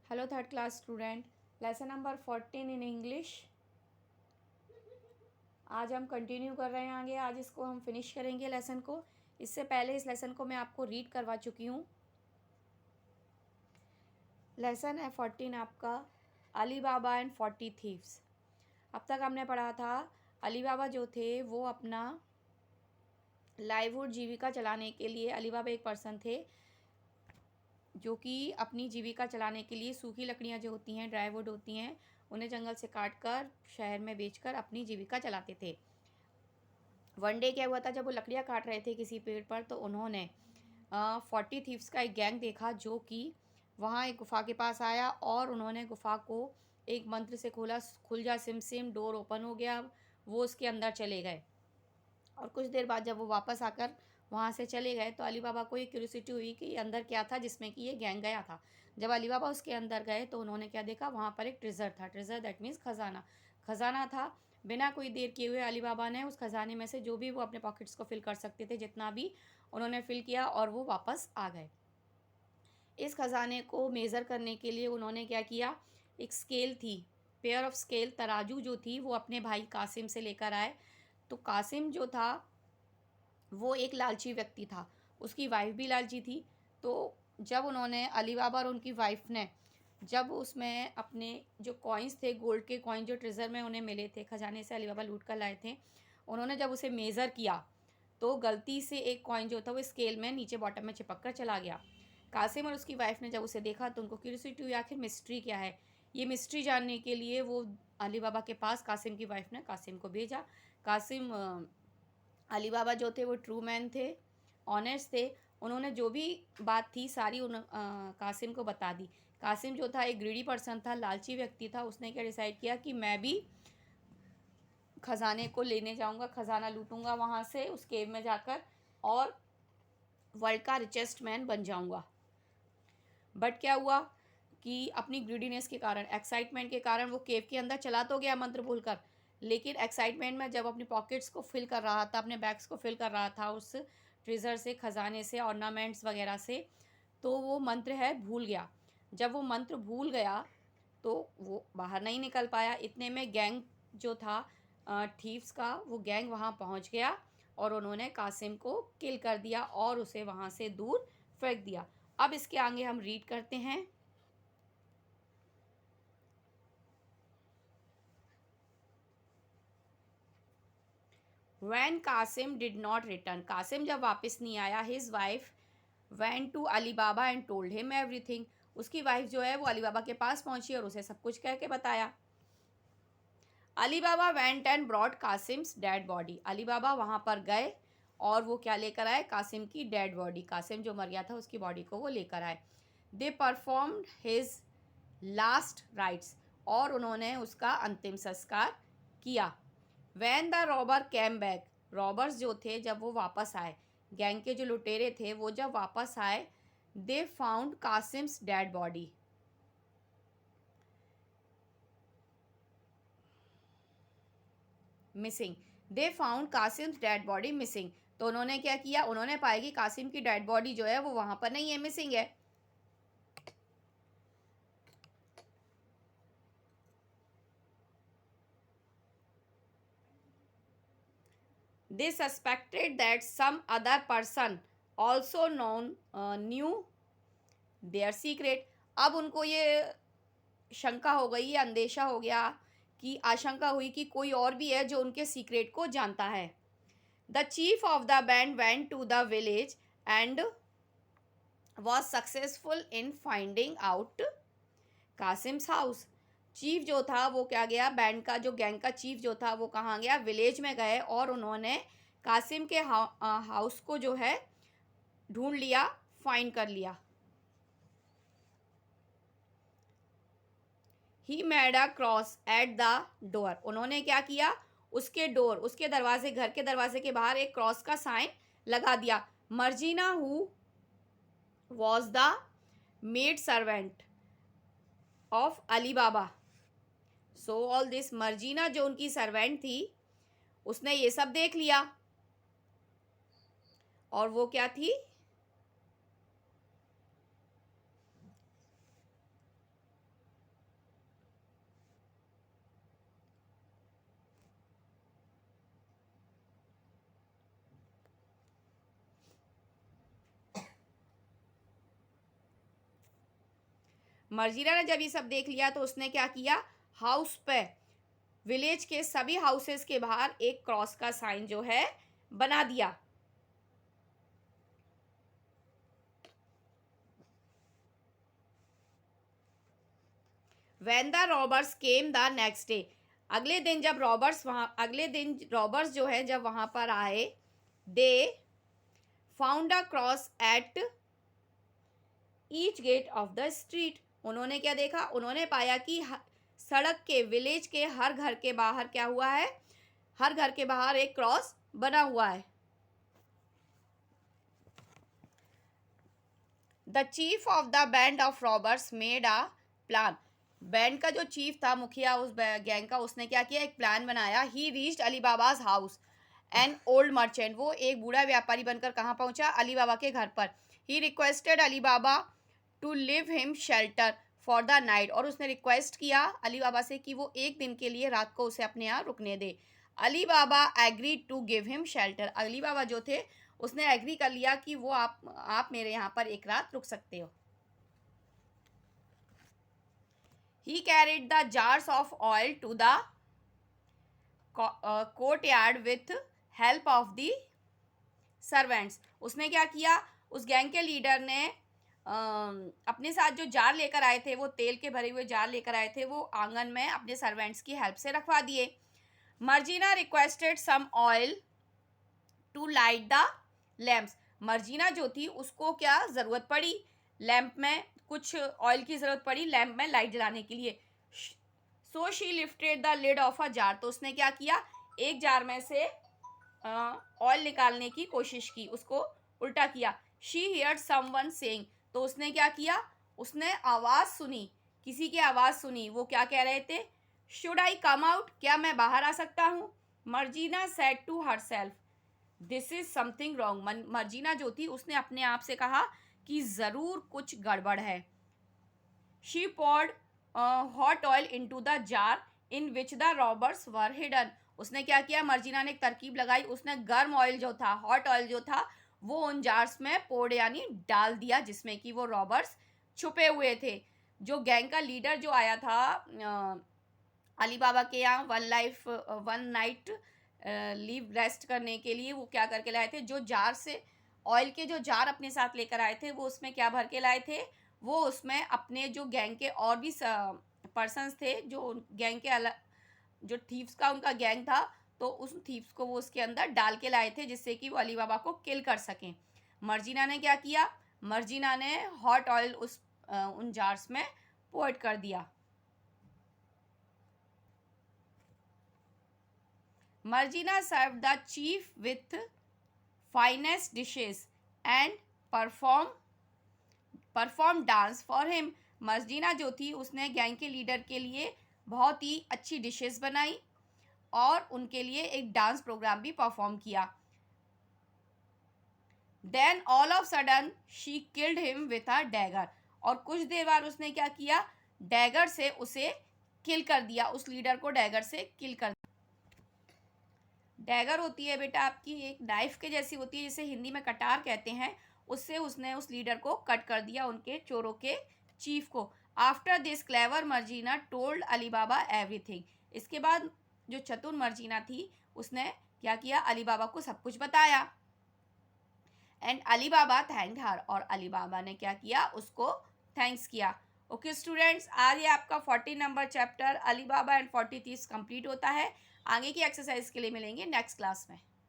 Hello third class student, lesson number 14 in English. आज हम continue कर रहे हैं आगे। आज इसको हम फिनिश करेंगे लेसन को। इससे पहले इस लेसन को मैं आपको रीड करवा चुकी हूँ। लेसन है 14 आपका, अली बाबा एंड 40 थीव्स। अब तक हमने पढ़ा था अली बाबा जो थे वो अपना लाइवहुड जीविका चलाने के लिए, अली बाबा एक पर्सन थे जो कि अपनी जीविका चलाने के लिए सूखी लकड़ियाँ जो होती हैं, ड्राई वुड होती हैं, उन्हें जंगल से काट कर शहर में बेचकर अपनी जीविका चलाते थे। वन डे क्या हुआ था, जब वो लकड़ियाँ काट रहे थे किसी पेड़ पर, तो उन्होंने 40 थीव्स का एक गैंग देखा जो कि वहाँ एक गुफ़ा के पास आया और उन्होंने गुफ़ा को एक मंत्र से खोला। खुल जा सिम सिम, डोर ओपन हो गया। वो उसके अंदर चले गए और कुछ देर बाद जब वो वापस आकर वहाँ से चले गए तो अली बाबा को ये क्यूरियोसिटी हुई कि अंदर क्या था जिसमें कि ये गैंग गया था। जब अली बाबा उसके अंदर गए तो उन्होंने क्या देखा, वहाँ पर एक ट्रेजर था। ट्रेजर दैट मीन्स खजाना। खजाना था। बिना कोई देर किए हुए अली बाबा ने उस खजाने में से जो भी वो अपने पॉकेट्स को फिल कर सकते थे, जितना भी उन्होंने फिल किया और वो वापस आ गए। इस खजाने को मेज़र करने के लिए उन्होंने क्या किया, एक स्केल थी, पेयर ऑफ स्केल, तराजू जो थी वो अपने भाई कासिम से लेकर आए। तो कासिम जो था वो एक लालची व्यक्ति था, उसकी वाइफ भी लालची थी। तो जब उन्होंने, अली बाबा और उनकी वाइफ ने, जब उसमें अपने जो कॉइन्स थे, गोल्ड के कॉइन जो ट्रेजर में उन्हें मिले थे, खजाने से अली बाबा लूट कर लाए थे, उन्होंने जब उसे मेज़र किया तो गलती से एक कॉइन जो था वो स्केल में नीचे बॉटम में चिपक कर चला गया। कासिम और उसकी वाइफ ने जब उसे देखा तो उनको क्यूरियोसिटी हुई, आखिर मिस्ट्री क्या है। ये मिस्ट्री जानने के लिए वो अली बाबा के पास, कासिम की वाइफ ने कासिम को भेजा। कासिम, अली बाबा जो थे वो ट्रू मैन थे, ऑनेस्ट थे। उन्होंने जो भी बात थी सारी कासिम को बता दी। कासिम जो था एक ग्रीडी पर्सन था, लालची व्यक्ति था। उसने क्या डिसाइड किया कि मैं भी खजाने को लेने जाऊंगा, खजाना लूटूंगा वहाँ से उस केव में जाकर और वर्ल्ड का रिचेस्ट मैन बन जाऊंगा। बट क्या हुआ कि अपनी ग्रीडीनेस के कारण, एक्साइटमेंट के कारण वो केव के अंदर चला तो गया मंत्र भूलकर, लेकिन एक्साइटमेंट में जब अपनी पॉकेट्स को फिल कर रहा था, अपने बैग्स को फिल कर रहा था उस ट्रेजर से, खजाने से, ऑर्नामेंट्स वगैरह से, तो वो मंत्र है भूल गया। जब वो मंत्र भूल गया तो वो बाहर नहीं निकल पाया। इतने में गैंग जो था थीव्स का, वो गैंग वहाँ पहुँच गया और उन्होंने कासिम को किल कर दिया और उसे वहाँ से दूर फेंक दिया। अब इसके आगे हम रीड करते हैं। When Kasim did not return, Kasim जब वापस नहीं आया, his wife went to Ali Baba and told him everything. उसकी वाइफ जो है वो अली बाबा के पास पहुंची और उसे सब कुछ कह के बताया। Ali Baba went and brought Kasim's dead body. Ali Baba वहाँ पर गए और वो क्या लेकर आए, कासिम की डेड बॉडी, कासिम जो मर गया था उसकी बॉडी को वो लेकर आए। They performed his last rites, और उन्होंने उसका अंतिम संस्कार किया। When the robber came back, robbers जो थे जब वो वापस आए, गैंग के जो लुटेरे थे वो जब वापस आए, they found Kasim's dead body missing. They found Kasim's dead body missing. तो उन्होंने क्या किया, उन्होंने पाया कि कासिम की डेड बॉडी जो है वो वहां पर नहीं है, मिसिंग है। They suspected that some other person also known knew their secret. अब उनको ये शंका हो गई, ये अंदेशा हो गया, कि आशंका हुई कि कोई और भी है जो उनके सीक्रेट को जानता है। The chief of the band went to the village and was successful in finding out Kasim's house. Chief जो था वो क्या गया, बैंड का जो गैंग का चीफ जो था वो कहाँ गया, विलेज में गए और उन्होंने कासिम के हाउस को जो है ढूंढ लिया, फाइंड कर लिया। He made a cross at the door, उन्होंने क्या किया, उसके डोर, उसके दरवाजे, घर के दरवाजे के बाहर एक क्रॉस का साइन लगा दिया। Marjina who was the maid servant of Ali Baba, so all this, Marjina जो उनकी सर्वेंट थी उसने ये सब देख लिया। और वो क्या थी, मर्जीना ने जब ये सब देख लिया तो उसने क्या किया, हाउस पे, विलेज के सभी हाउसेस के बाहर एक क्रॉस का साइन जो है बना दिया। When the robbers came the next day, अगले दिन रॉबर्स जो है जब वहां पर आए, they found a cross at each gate of the street, उन्होंने क्या देखा, उन्होंने पाया कि सड़क के, विलेज के हर घर के बाहर क्या हुआ है, हर घर के बाहर एक क्रॉस बना हुआ है। The chief of the band of robbers made a plan, band का जो चीफ था, मुखिया उस गैंग का, उसने क्या किया, एक प्लान बनाया। He reached Ali Baba's house, an old merchant, वो एक बूढ़ा व्यापारी बनकर कहाँ पहुंचा, अली बाबा के घर पर। He requested Ali Baba to live him shelter for the night, और उसने रिक्वेस्ट किया अली बाबा से कि वो एक दिन के लिए रात को उसे अपने यहाँ रुकने दे। Ali Baba agree to give him shelter, Ali Baba जो थे उसने एग्री कर लिया कि वो आप मेरे यहाँ पर एक रात रुक सकते हो। He carried the jars of oil to the courtyard with help of the servants, उसने क्या किया, उस गैंग के लीडर ने अपने साथ जो जार लेकर आए थे, वो तेल के भरे हुए जार लेकर आए थे, वो आंगन में अपने सर्वेंट्स की हेल्प से रखवा दिए। Marjina requested some oil to light the lamps, Marjina जो थी उसको क्या ज़रूरत पड़ी, लैम्प में कुछ ऑयल की ज़रूरत पड़ी लैम्प में लाइट जलाने के लिए। So she lifted the lid of a jar, तो उसने क्या किया, एक जार में से ऑयल निकालने की कोशिश की, उसको उल्टा किया। शी हियर्ड समवन सेइंग, तो उसने क्या किया, उसने आवाज़ सुनी, किसी की आवाज़ सुनी, वो क्या कह रहे थे, शुड आई कम आउट, क्या मैं बाहर आ सकता हूँ। Marjina said to herself this is something wrong, Marjina जो थी उसने अपने आप से कहा कि ज़रूर कुछ गड़बड़ है। She poured hot oil into the jar in which the robbers were hidden, उसने क्या किया, मर्जीना ने एक तरकीब लगाई, उसने गर्म ऑयल जो था, हॉट ऑयल जो था, वो उन जार्स में पोर्ड यानी डाल दिया जिसमें कि वो रॉबर्स छुपे हुए थे। जो गैंग का लीडर जो आया था अली बाबा के यहाँ वन नाइट लीव रेस्ट करने के लिए, वो क्या करके लाए थे, जो जार से ऑयल के जो जार अपने साथ लेकर आए थे, वो उसमें क्या भर के लाए थे, वो उसमें अपने जो गैंग के और भी पर्सन्स थे, जो गैंग के अलग, जो थीव्स का उनका गैंग था, तो उस थीव्स को वो उसके अंदर डाल के लाए थे जिससे कि वो अली बाबा को किल कर सकें। मर्जीना ने क्या किया, मर्जीना ने हॉट ऑयल उन जार्स में पोर्ट कर दिया। Marjina serve the chief with finest dishes and perform dance for him, Marjina जो थी उसने गैंग के लीडर के लिए बहुत ही अच्छी डिशेस बनाई और उनके लिए एक डांस प्रोग्राम भी परफॉर्म किया। Then all of sudden she killed him with a dagger, और कुछ देर बाद उसने क्या किया, डैगर से उसे किल कर दिया, उस लीडर को डैगर से किल कर दिया। डैगर होती है बेटा आपकी एक नाइफ के जैसी होती है, जिसे हिंदी में कटार कहते हैं, उससे उसने उस लीडर को कट कर दिया, उनके चोरों के चीफ को। After this clever Marjina told Ali Baba everything, इसके बाद जो चतुर मर्जीना थी उसने क्या किया, अली बाबा को सब कुछ बताया। एंड अली बाबा थैंक्ड हर, और अली बाबा ने क्या किया, उसको थैंक्स किया। ओके स्टूडेंट्स, आज ये आपका 40 number chapter Ali Baba and 40 thieves complete होता है। आगे की एक्सरसाइज के लिए मिलेंगे नेक्स्ट क्लास में।